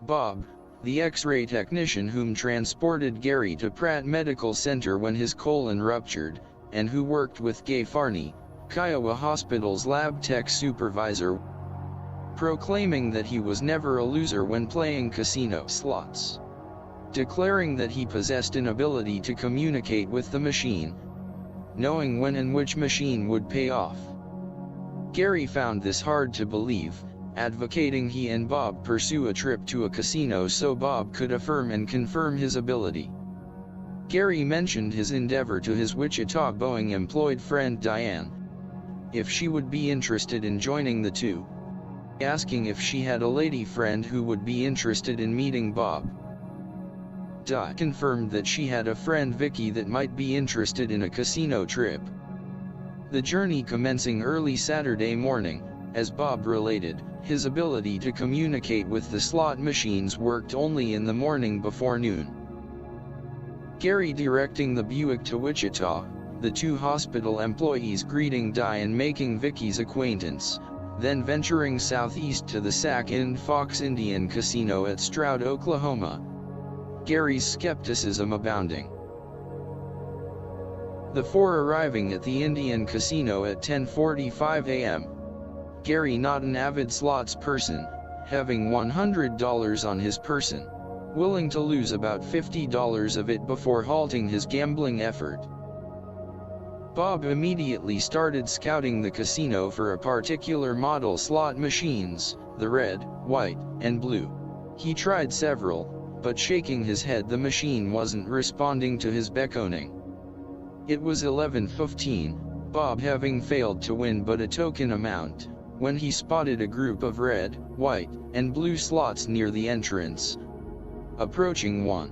Bob, the X-ray technician whom transported Gary to Pratt Medical Center when his colon ruptured, and who worked with Gay Farney, Kiowa Hospital's lab tech supervisor, proclaiming that he was never a loser when playing casino slots, declaring that he possessed an ability to communicate with the machine, knowing when and which machine would pay off. Gary found this hard to believe, advocating he and Bob pursue a trip to a casino so Bob could affirm and confirm his ability. Gary mentioned his endeavor to his Wichita Boeing-employed friend Diane, if she would be interested in joining the two, asking if she had a lady friend who would be interested in meeting Bob. Di confirmed that she had a friend Vicky that might be interested in a casino trip. The journey commencing early Saturday morning, as Bob related, his ability to communicate with the slot machines worked only in the morning before noon. Gary directing the Buick to Wichita, the two hospital employees greeting Di and making Vicky's acquaintance, then venturing southeast to the Sac and Fox Indian Casino at Stroud, Oklahoma. Gary's skepticism abounding. The four arriving at the Indian Casino at 10:45 a.m. Gary, not an avid slots person, having $100 on his person, willing to lose about $50 of it before halting his gambling effort. Bob immediately started scouting the casino for a particular model slot machines, the red, white, and blue. He tried several, but shaking his head the machine wasn't responding to his beckoning. It was 11:15, Bob having failed to win but a token amount, when he spotted a group of red, white, and blue slots near the entrance. Approaching one,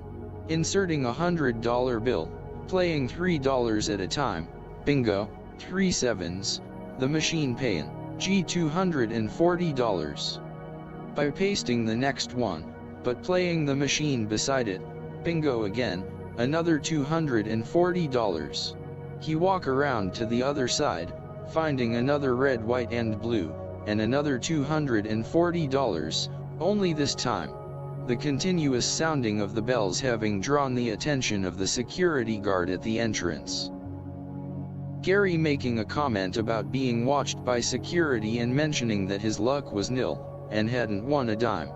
inserting a $100 bill, playing $3 at a time, bingo, 3 sevens, the machine paying $240. By pasting the next one, but playing the machine beside it, bingo again, another $240. He walk around to the other side, finding another red, white and blue, and another $240, only this time, the continuous sounding of the bells having drawn the attention of the security guard at the entrance. Gary making a comment about being watched by security and mentioning that his luck was nil, and hadn't won a dime.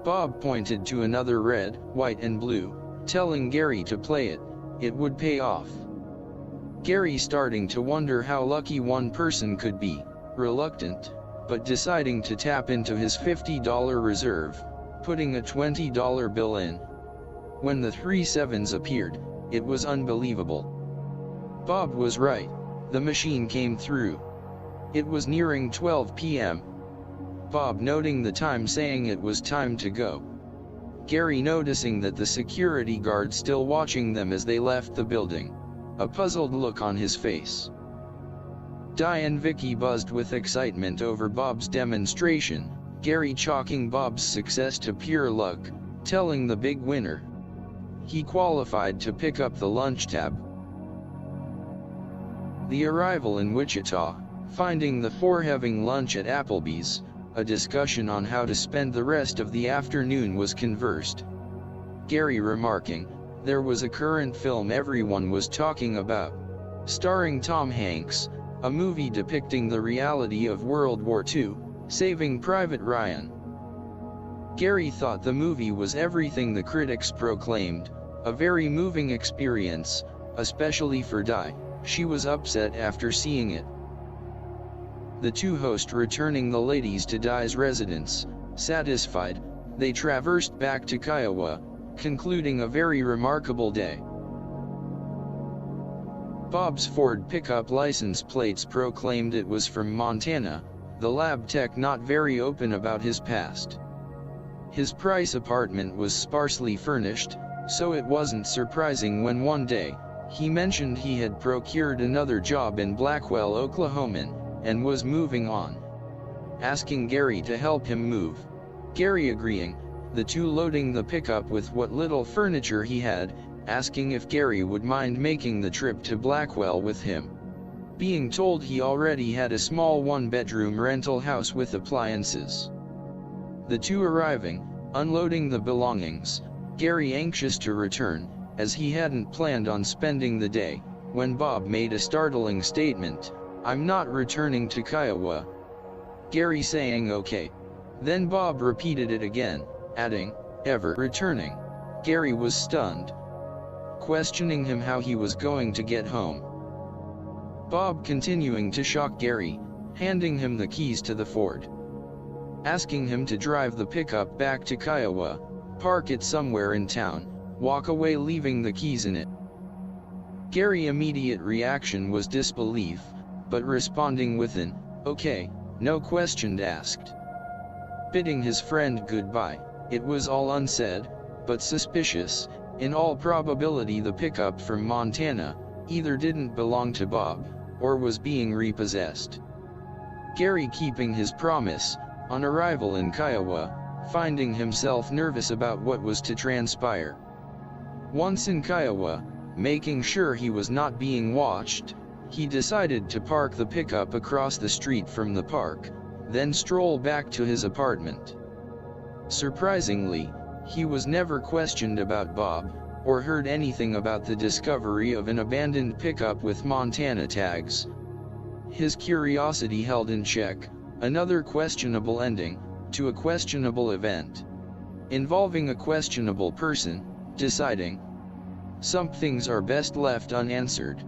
Bob pointed to another red, white and blue, telling Gary to play it, it would pay off. Gary starting to wonder how lucky one person could be, reluctant, but deciding to tap into his $50 reserve, putting a $20 bill in. When the 3 sevens appeared, it was unbelievable. Bob was right, the machine came through. It was nearing 12 p.m. Bob noting the time saying it was time to go. Gary noticing that the security guard still watching them as they left the building, a puzzled look on his face. Di and Vicky buzzed with excitement over Bob's demonstration, Gary chalking Bob's success to pure luck, telling the big winner he qualified to pick up the lunch tab. The arrival in Wichita, finding the four having lunch at Applebee's, a discussion on how to spend the rest of the afternoon was conversed. Gary remarking, there was a current film everyone was talking about, starring Tom Hanks, a movie depicting the reality of World War II, Saving Private Ryan. Gary thought the movie was everything the critics proclaimed, a very moving experience, especially for Di. She was upset after seeing it. The two hosts returning the ladies to Di's residence, satisfied, they traversed back to Kiowa, concluding a very remarkable day. Bob's Ford pickup license plates proclaimed it was from Montana, the lab tech not very open about his past. His price apartment was sparsely furnished, so it wasn't surprising when one day, he mentioned he had procured another job in Blackwell, Oklahoma, and was moving on. Asking Gary to help him move. Gary agreeing, the two loading the pickup with what little furniture he had, asking if Gary would mind making the trip to Blackwell with him. Being told he already had a small one-bedroom rental house with appliances. The two arriving, Unloading the belongings, Gary anxious to return, as he hadn't planned on spending the day, when Bob made a startling statement, "I'm not returning to Kiowa." Gary saying okay. Then Bob repeated it again, adding, "Ever returning?" Gary was stunned, questioning him how he was going to get home. Bob continuing to shock Gary, handing him the keys to the Ford, asking him to drive the pickup back to Kiowa, park it somewhere in town, walk away leaving the keys in it. Gary's immediate reaction was disbelief, but responding with an, "Okay, no question asked." Bidding his friend goodbye, it was all unsaid, but suspicious. In all probability the pickup from Montana either didn't belong to Bob, or was being repossessed. Gary keeping his promise, on arrival in Kiowa, finding himself nervous about what was to transpire. Once in Kiowa, making sure he was not being watched, he decided to park the pickup across the street from the park, then stroll back to his apartment. Surprisingly, he was never questioned about Bob, or heard anything about the discovery of an abandoned pickup with Montana tags. His curiosity held in check, another questionable ending to a questionable event, involving a questionable person, deciding some things are best left unanswered.